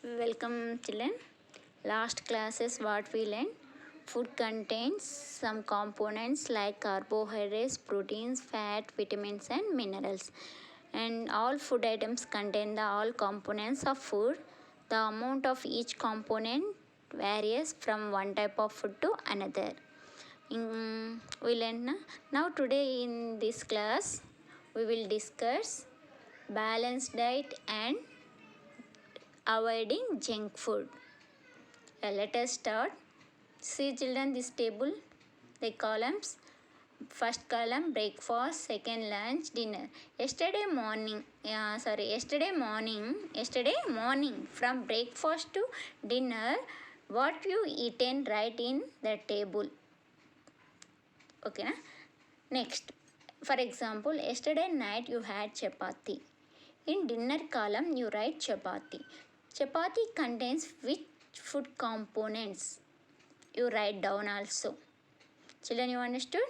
Welcome children. Last classes what we learned. Food contains some components like carbohydrates, proteins, fat, vitamins and minerals. And all food items contain the all components of food. The amount of each component varies from one type of food to another. We learned now today in this class we will discuss balanced diet and avoiding junk food. Let us start. See children, this table, the columns. First column breakfast, second lunch, dinner. Yesterday morning from breakfast to dinner, what you eaten, write in the table. Okay na? Next, for example, yesterday night you had chapati. In dinner column you write chapati. Chapati contains which food components? You write down also. Children, you understood?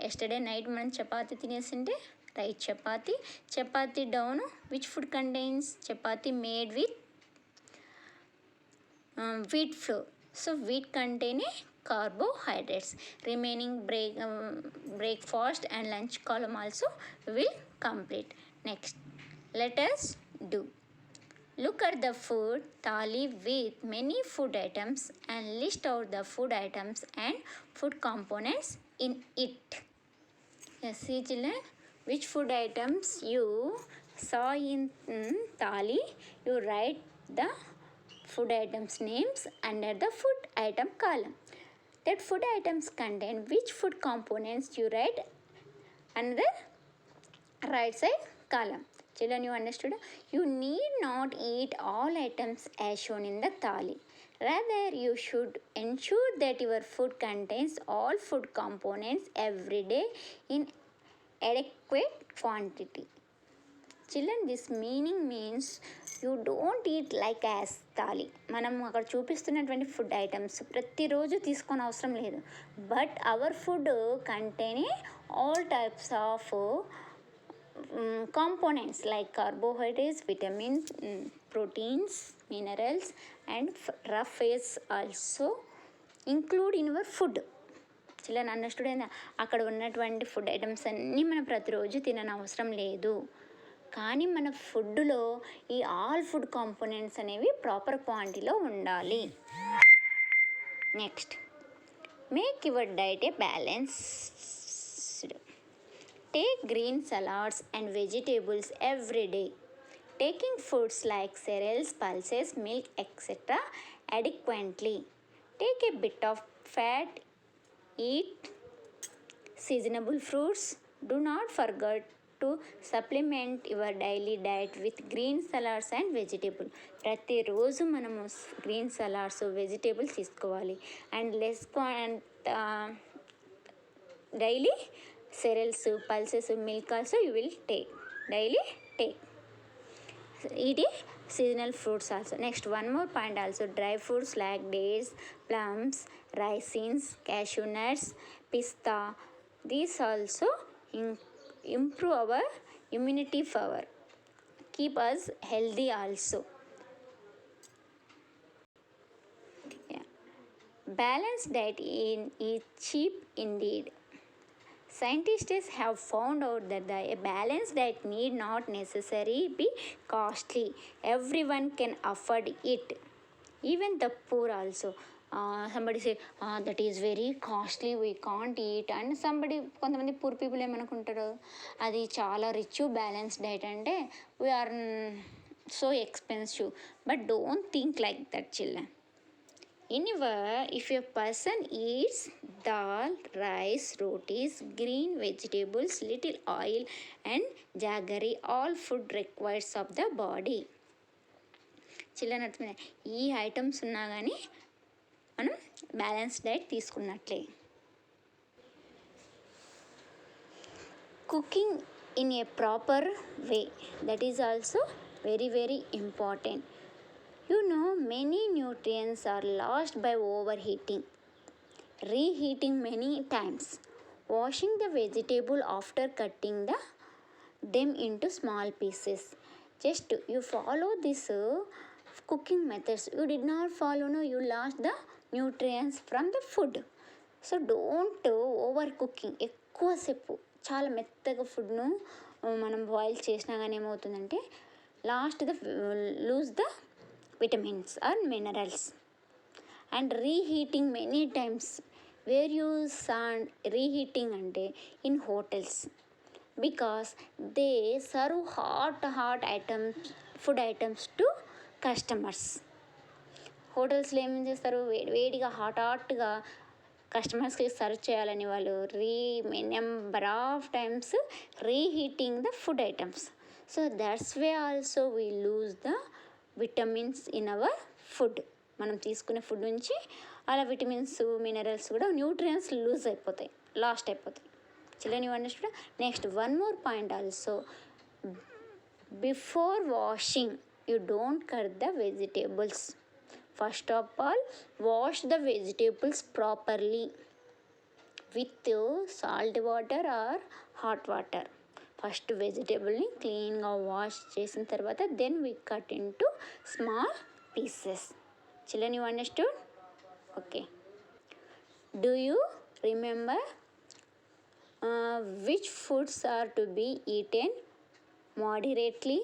Yesterday night మనం చపాతి తినేసింటే right chapati down which food contains chapati made with wheat flour. So wheat contain carbohydrates. Remaining breakfast and lunch column also will complete. Next, let us do. Look at the food thali with many food items and list out the food items and food components in it. Yes, see children, which food items you saw in thali, you write the food items names under the food item column. That food items contain which food components, you write under the right side column. Children, you understood? You need not eat all items as shown in the thali. Rather, you should ensure that your food contains all food components every day in adequate quantity. Children, this meaning means you don't eat like as thali. మనం అక్కడ చూపిస్తున్నటువంటి food items ప్రతిరోజు తీసుకొని అవసరం లేదు. But our food contain all types of components like carbohydrates, vitamins, proteins, minerals and rough fats also include in your food. Children understood అయిందా? అక్కడ ఉన్నటువంటి ఫుడ్ ఐటమ్స్ అన్నీ మనం ప్రతిరోజు తినని అవసరం లేదు. కానీ మన ఫుడ్లో ఈ ఆల్ ఫుడ్ కాంపోనెంట్స్ అనేవి ప్రాపర్ క్వాంటిటీలో ఉండాలి. Next, make your diet A balanced. Take green salads and vegetables every day. Taking foods like cereals, pulses, milk, etc. adequately. Take a bit of fat. Eat seasonable fruits. Do not forget to supplement your daily diet with green salads and vegetables. ప్రతిరోజు మనము green salads vegetables తీసుకోవాలి. And daily cereals, pulses, milk also you will take. Daily take. Eat seasonal fruits also. Next, one more point also. Dry fruits like dates, plums, raisins, cashew nuts, pista. These also improve our immunity power. Keep us healthy also. Yeah. Balanced diet is cheap indeed. Scientists have found out that a balanced diet need not necessarily be costly. Everyone can afford it, even the poor also. Somebody say that is very costly, we can't eat. And కొంతమంది poor people ఏమనుకుంటారు, అది చాలా rich balance diet అంటే we are so expensive. But don't think like that children. Anyway, if a person eats dal, rice, rotis, green vegetables, little oil and jaggery, all food requires of the body. చిల్లన్ అర్థమైంది. ఈ items ఉన్నా కానీ మనం balance diet తీసుకున్నట్లే. Cooking in a proper way, that is also very very important. You know, many nutrients are lost by overheating. Reheating many times. Washing the vegetable after cutting them into small pieces. Just you follow this cooking methods. You did not follow, no, you lost the nutrients from the food. So don't over cooking. ఎక్కువసేపు చాలా మెత్తగా ఫుడ్ను మనం boil చేసినా కానీ ఏమవుతుందంటే last lose the vitamins or minerals. And reheating many times. Where use and reheating అంటే in hotels, because they serve hot items, food items to customers. హోటల్స్లో ఏమేం చేస్తారు, వేడిగా హాట్గా కస్టమర్స్కి సర్వ్ చేయాలని వాళ్ళు number of times reheating the food items. So that's way also we lose the vitamins in our food. మనం తీసుకునే ఫుడ్ నుంచి అలా విటమిన్స్, మినరల్స్ కూడా న్యూట్రియంట్స్ లూజ్ అయిపోతాయి, లాస్ట్ అయిపోతాయి. Children, you understand? Next one more point also. Before washing you don't cut the vegetables. First of all, wash the vegetables properly with salt water or hot water. First వెజిటేబుల్ని క్లీన్గా wash చేసిన తర్వాత then we cut into small pieces. Children, you understood? Okay. Do you remember which foods are to be eaten moderately,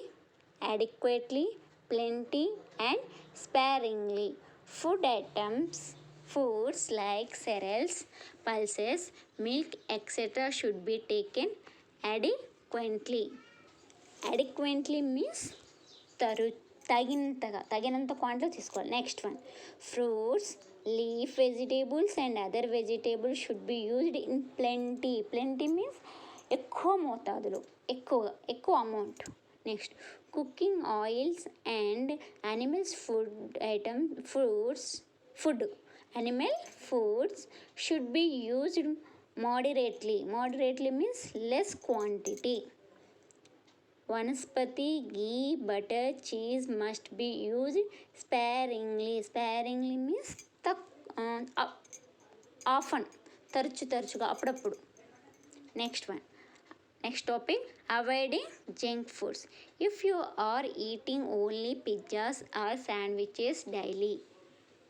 adequately, plenty, and sparingly? Food items, foods like cereals, pulses, milk, etc. should be taken adequately. Adequately means తగినంత quantity తీసుకోవాలి. Next one, fruits, leaf vegetables and other vegetables should be used in plenty. Plenty means ఎక్కువ మోతాదులో, ఎక్కువ amount. Next, cooking oils and animals animal foods should be used moderately. Moderately means less quantity. Vanaspati, ghee, butter, cheese must be used sparingly. Sparingly means often, తరచుగా, అప్పుడప్పుడు. Next topic, avoiding junk foods. If you are eating only pizzas or sandwiches daily,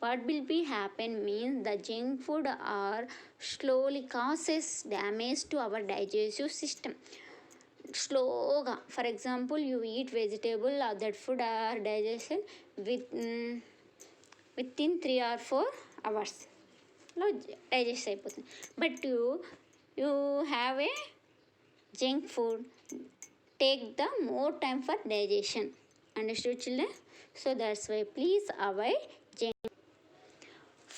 what will be happen means the junk food are slowly causes damage to our digestive system. Slowగా, for example you eat vegetable, that food or digestion within 3 or 4 అవర్స్లో డైజెస్ట్ అయిపోతుంది. But you have a junk food, take the more time for digestion. Understood, children? So that's why please avoid junk.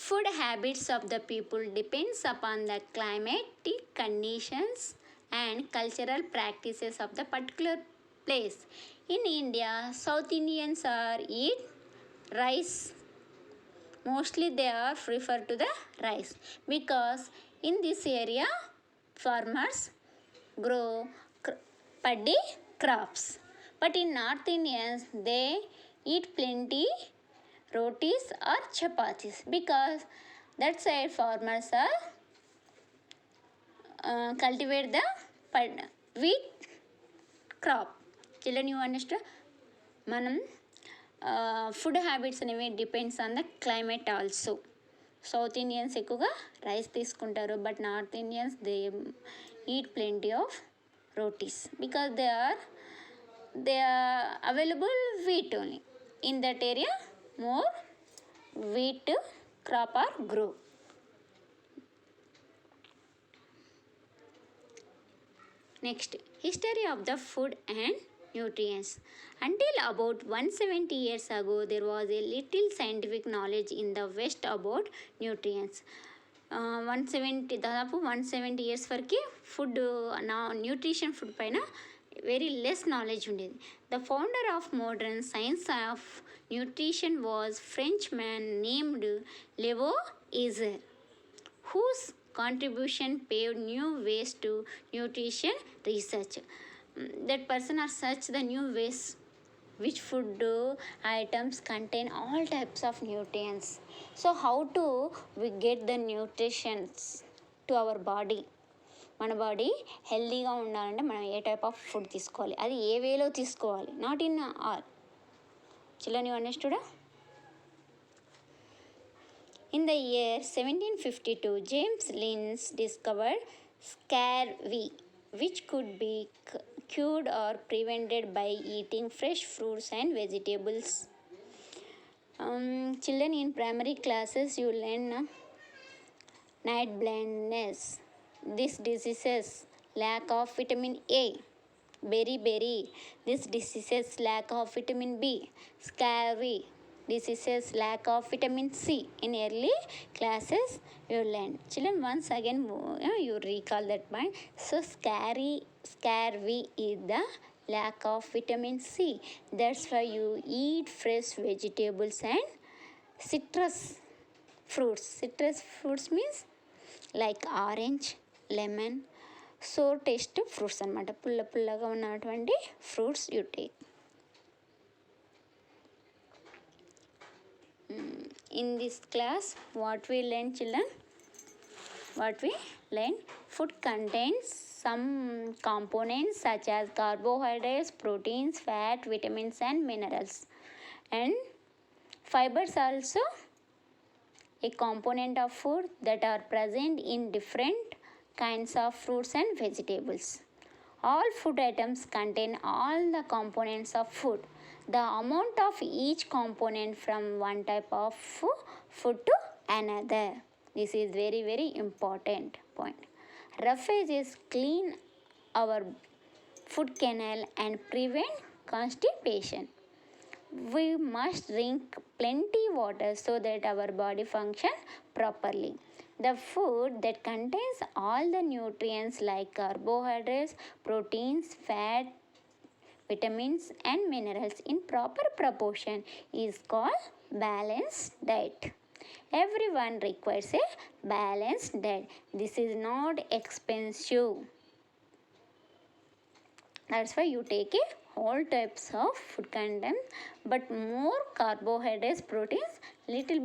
Food habits of the people depends upon the climatic conditions and cultural practices of the particular place. In India, South Indians are eat rice. Mostly they are prefer to the rice because in this area farmers grow paddy crops. But in North Indians, they eat plenty rotis or chapatis because that side farmers are cultivate the wheat crop. Children, you understand? మనం food habits అనేవి depends on the climate also. South Indians ఎక్కువగా rice తీసుకుంటారు, but north Indians they eat plenty of rotis because they are available wheat only. In that area more wheat crop are grow. Next, history of the food and nutrients. Until about 170 years ago, there was a little scientific knowledge in the West about nutrients. 170 years వరకు food nutrition food పైన very less knowledge ఉండేది. The founder of modern science of nutrition was French man named Lavoisier, whose contribution paved new ways to nutrition research. That person research the new ways which food items contain all types of nutrients. So how to we get the nutritions to our body? మన body హెల్తీగా ఉండాలంటే మనం ఏ type of food తీసుకోవాలి, అది ఏ వేలో తీసుకోవాలి, not in all. Children, you understood? In the year 1752, James Linn's discovered scurvy, which could be cured or prevented by eating fresh fruits and vegetables. Children, in primary classes, you learn night blindness. This diseases lack of vitamin A. Beriberi. This diseases lack of vitamin B. Scurvy. Diseases lack of vitamin C. In early classes, you learn. Children, once again, you recall that point. So, scurvy is the lack of vitamin C. That's why you eat fresh vegetables and citrus fruits. Citrus fruits means like orange, lemon, sour taste fruits అనమాట. పుల్లగా ఉన్నటువంటి fruits you take. In this class, what we learn, children? What we learn? Food contains some components such as carbohydrates, proteins, fat, vitamins and minerals. And fibers also a component of food that are present in different kinds of fruits and vegetables. All food items contain all the components of food. The amount of each component from one type of food to another. This is very, very important point. Roughage is clean our food canal and prevent constipation. We must drink plenty water so that our body function properly. The food that contains all the nutrients like carbohydrates, proteins, fat, vitamins and minerals in proper proportion is called balanced diet. Everyone requires a balanced diet. This is not expensive. That's why you take all types of food content, but more carbohydrates, proteins, little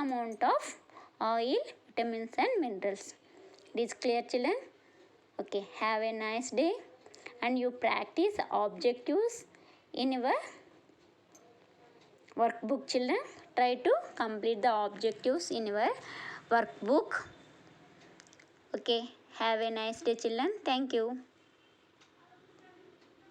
amount of oil, vitamins and minerals. It is clear, children? Okay, have a nice day, and you practice objectives in your workbook, children. Try to complete the objectives in your workbook. Okay, have a nice day, children. Thank you.